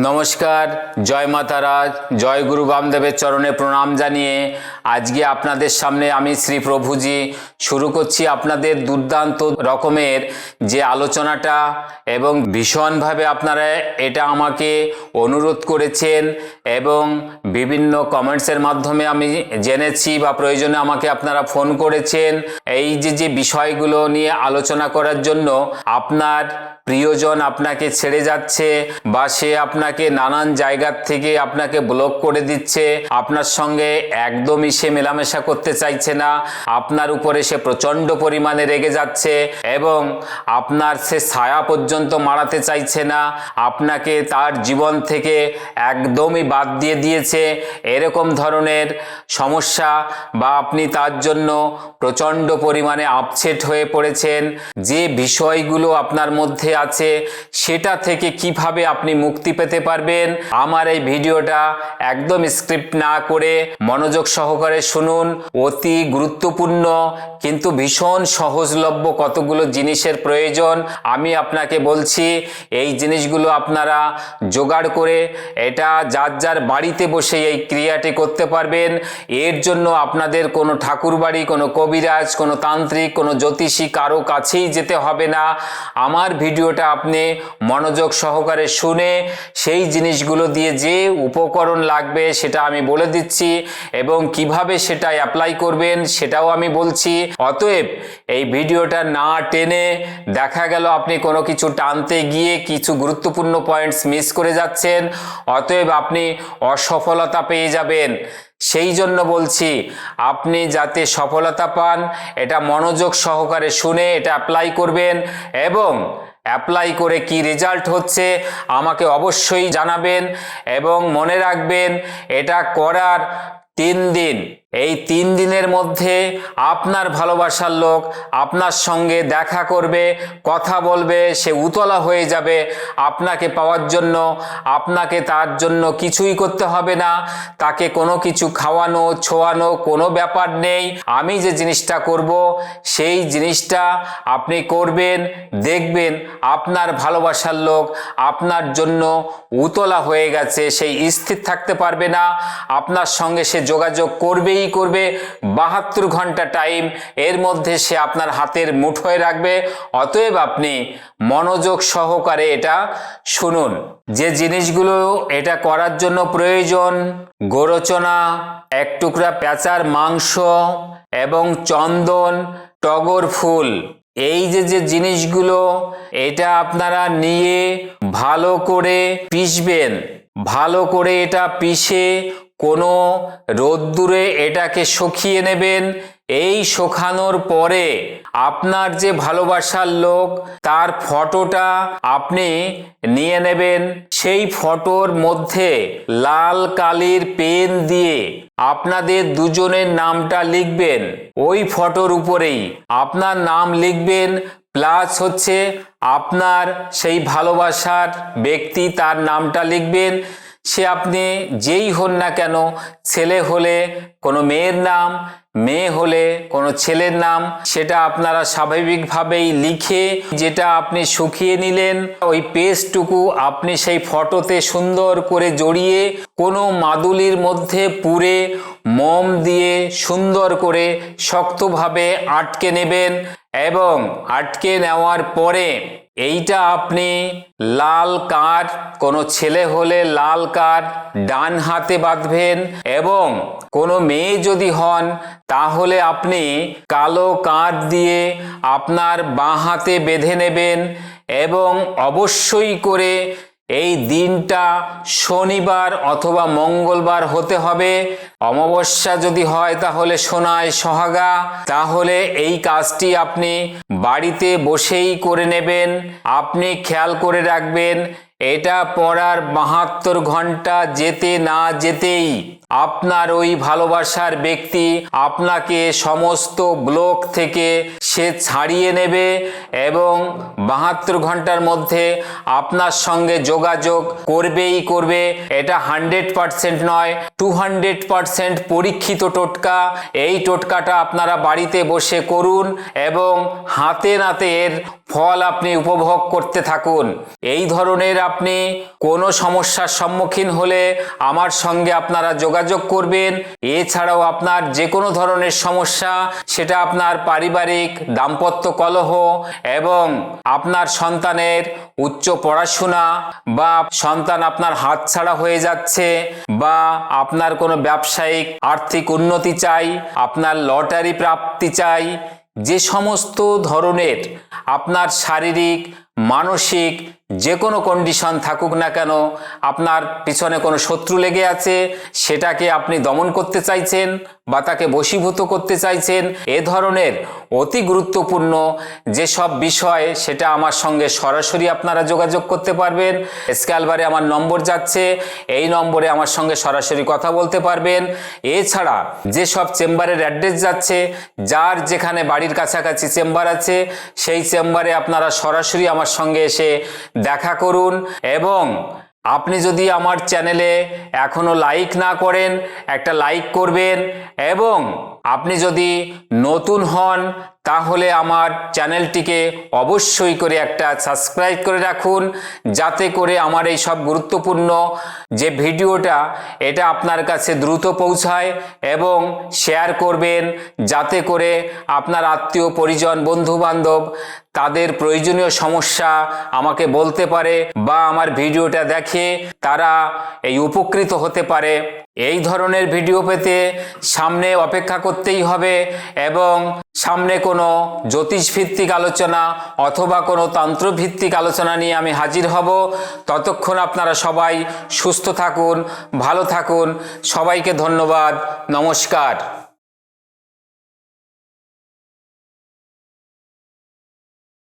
নমস্কার, জয় মাতারাজ, জয় গুরু বামদেবের চরণে প্রণাম জানিয়ে আজকে আপনাদের সামনে আমি শ্রী প্রভুজি শুরু করছি আপনাদের দুর্দান্ত রকমের যে আলোচনাটা, এবং ভীষণভাবে আপনারা এটা আমাকে অনুরোধ করেছেন এবং বিভিন্ন কমেন্টসের মাধ্যমে আমি জেনেছি বা প্রয়োজনে আমাকে আপনারা ফোন করেছেন এই যে বিষয়গুলো নিয়ে আলোচনা করার জন্য। আপনার প্রিয়জন আপনাকে ছেড়ে যাচ্ছে বা সে আপনাকে নানান জায়গার থেকে আপনাকে ব্লক করে দিচ্ছে, আপনার সঙ্গে একদমই সে মেলামেশা করতে চাইছে না, আপনার উপরে সে প্রচণ্ড পরিমাণে রেগে যাচ্ছে এবং আপনার সে ছায়া পর্যন্ত মারাতে চাইছে না, আপনাকে তার জীবন থেকে একদমই বাদ দিয়ে দিয়েছে, এরকম ধরনের সমস্যা বা আপনি তার জন্য প্রচণ্ড পরিমাণে আপসেট হয়ে পড়েছেন। যে বিষয়গুলো আপনার মধ্যে আছে সেটা থেকে কিভাবে আপনি মুক্তি পেতে পারবেন, আমার এই ভিডিওটা একদম স্ক্রিপ্ট না করে মনোযোগ সহকারে শুনুন। অতি গুরুত্বপূর্ণ কিন্তু ভীষণ সহজলভ্য কতগুলো জিনিসের প্রয়োজন আমি আপনাকে বলছি। এই জিনিসগুলো আপনারা জোগাড় করে এটা যার যার বাড়িতে বসে এই ক্রিয়াটি করতে পারবেন। এর জন্য আপনাদের কোনো ঠাকুরবাড়ি, কোনো কবিরাজ, কোনো তান্ত্রিক, কোনো জ্যোতিষী কারো কাছেই যেতে হবে না। আমার ভিডিওটা আপনি মনোযোগ সহকারে শুনে সেই জিনিসগুলো দিয়ে যে উপকরণ লাগবে সেটা আমি বলে দিচ্ছি এবং কিভাবে সেটা অ্যাপ্লাই করবেন সেটাও আমি বলছি। অতএব এই ভিডিওটা না টেনে দেখা গেল আপনি কোনো কিছু টানতে গিয়ে কিছু গুরুত্বপূর্ণ পয়েন্টস মিস করে যাচ্ছেন, অতএব আপনি অসফলতা পেয়ে যাবেন। সেই জন্য বলছি আপনি যাতে সফলতা পান এটা মনোযোগ সহকারে শুনে এটা অ্যাপ্লাই করবেন এবং অ্যাপ্লাই করে কি রেজাল্ট হচ্ছে আমাকে অবশ্যই জানাবেন। এবং মনে রাখবেন এটা করার 3 দিন, এই 3 দিনের মধ্যে আপনার ভালোবাসার লোক আপনার সঙ্গে দেখা করবে, কথা বলবে, সে উতলা হয়ে যাবে আপনাকে পাওয়ার জন্য। আপনাকে তার জন্য কিছুই করতে হবে না, তাকে কোনো কিছু খাওয়ানো ছোঁয়ানো কোনো ব্যাপার নেই। আমি যে জিনিসটা করব সেই জিনিসটা আপনি করবেন, দেখবেন আপনার ভালোবাসার লোক আপনার জন্য উতলা হয়ে গেছে, সেই স্থির থাকতে পারবে না, আপনার সঙ্গে সে যোগাযোগ করবেই করবে। 72 ঘন্টা টাইম এর মধ্যে সে আপনার হাতের মুঠোয় রাখবে। অতএব আপনি মনোযোগ সহকারে এটা শুনুন। যে জিনিসগুলো এটা করার জন্য প্রয়োজন: গোরচনা, 1 টুকরা পেঁচার মাংস এবং চন্দন, টগর ফুল। এই যে জিনিসগুলো এটা আপনারা নিয়ে ভালো করে পিষবেন। ভালো করে এটা পিষে কোনো রোদ্দুরে এটাকে শুকিয়ে নেবেন। এই শুকানোর পরে আপনার যে ভালোবাসার লোক তার ফটোটা আপনি নিয়ে নেবেন। সেই ফটোর মধ্যে লাল কালির পেন দিয়ে আপনাদের দুজনের নামটা লিখবেন। ওই ফটোর উপরেই আপনার নাম লিখবেন, প্লাস হচ্ছে আপনার সেই ভালোবাসার ব্যক্তি তার নামটা লিখবেন। সে আপনি যেই হন না কেন, ছেলে হলে কোনো মেয়ের নাম, মেয়ে হলে কোনো ছেলের নাম, সেটা আপনারা স্বাভাবিকভাবেই লিখে যেটা আপনি শুকিয়ে নিলেন ওই পেজটুকু আপনি সেই ফটোতে সুন্দর করে জড়িয়ে কোনো মাদুলির মধ্যে পুরে মোম দিয়ে সুন্দর করে শক্তভাবে আটকে নেবেন। এবং আটকে নেওয়ার পরে এইটা আপনি লাল কাঠ, কোনো ছেলে হলে লাল কাঠ ডান হাতে বাঁধবেন এবং কোনো মেয়ে যদি হন তাহলে আপনি কালো কাঠ দিয়ে আপনার বাঁ হাতে বেঁধে নেবেন। এবং অবশ্যই করে এই দিনটা শনিবার অথবা মঙ্গলবার হতে হবে। অমাবস্যা যদি হয় তাহলে সোনায় সোহাগা। তাহলে এই কাজটি আপনি বাড়িতে বসেই করে নেবেন। আপনি খেয়াল করে রাখবেন এটা পড়ার 72 ঘন্টা যেতে না যেতেই আপনার ওই ভালোবাসার ব্যক্তি আপনাকে সমস্ত ব্লক থেকে সে ছাড়িয়ে নেবে এবং 72 ঘন্টার মধ্যে আপনার সঙ্গে যোগাযোগ করবেই করবে। এটা 100% নয়, 200% পরীক্ষিত টোটকা। এই টোটকাটা আপনারা বাড়িতে বসে করুন এবং হাতে নাতে এর ফল আপনি উপভোগ করতে থাকুন। এই ধরনের আপনি কোনো সমস্যার সম্মুখীন হলে আমার সঙ্গে আপনারা যোগাযোগ করবেন। এছাড়াও আপনার যে কোনো ধরনের সমস্যা, সেটা আপনার পারিবারিক দাম্পত্য কলহ এবং আপনার সন্তানের উচ্চ পড়াশোনা, বা সন্তান আপনার হাতছাড়া হয়ে যাচ্ছে, বা আপনার কোনো ব্যবসায়িক আর্থিক উন্নতি চাই, আপনার লটারি প্রাপ্তি চাই, যে সমস্ত ধরনের আপনার শারীরিক মানসিক যে কোনো কন্ডিশন থাকুক না কেন, আপনার পিছনে কোনো শত্রু লেগে আছে, সেটাকে আপনি দমন করতে চাইছেন বা তাকে বশীভূত করতে চাইছেন, এ ধরনের অতি গুরুত্বপূর্ণ যেসব বিষয়, সেটা আমার সঙ্গে সরাসরি আপনারা যোগাযোগ করতে পারবেন। স্ক্যালবারে আমার নম্বর যাচ্ছে, এই নম্বরে আমার সঙ্গে সরাসরি কথা বলতে পারবেন। এছাড়া যেসব চেম্বারের অ্যাড্রেস যাচ্ছে, যার যেখানে বাড়ির কাছাকাছি চেম্বার আছে, সেই চেম্বারে আপনারা সরাসরি আমার সঙ্গে এসে দেখা করুন। এবং আপনি যদি আমার চ্যানেলে এখনো লাইক না করেন, একটা লাইক করবেন। এবং আপনি যদি নতুন হন, তাহলে আমার চ্যানেলটিকে অবশ্যই করে একটা সাবস্ক্রাইব করে রাখুন, যাতে করে আমার এই সব গুরুত্বপূর্ণ যে ভিডিওটা, এটা আপনার কাছে দ্রুত পৌঁছায়। এবং শেয়ার করবেন, যাতে করে আপনার আত্মীয় পরিজন বন্ধু বান্ধব তাদের প্রয়োজনীয় সমস্যা আমাকে বলতে পারে, বা আমার ভিডিওটা দেখে তারা এই উপকৃত হতে পারে। এই ধরনের ভিডিও পেতে সামনে অপেক্ষা করতেই হবে। এবং সামনে কোনো জ্যোতিষভিত্তিক আলোচনা অথবা কোনো তন্ত্রভিত্তিক আলোচনা নিয়ে আমি হাজির হব। ততক্ষণ আপনারা সবাই সুস্থ থাকুন, ভালো থাকুন। সবাইকে ধন্যবাদ। নমস্কার।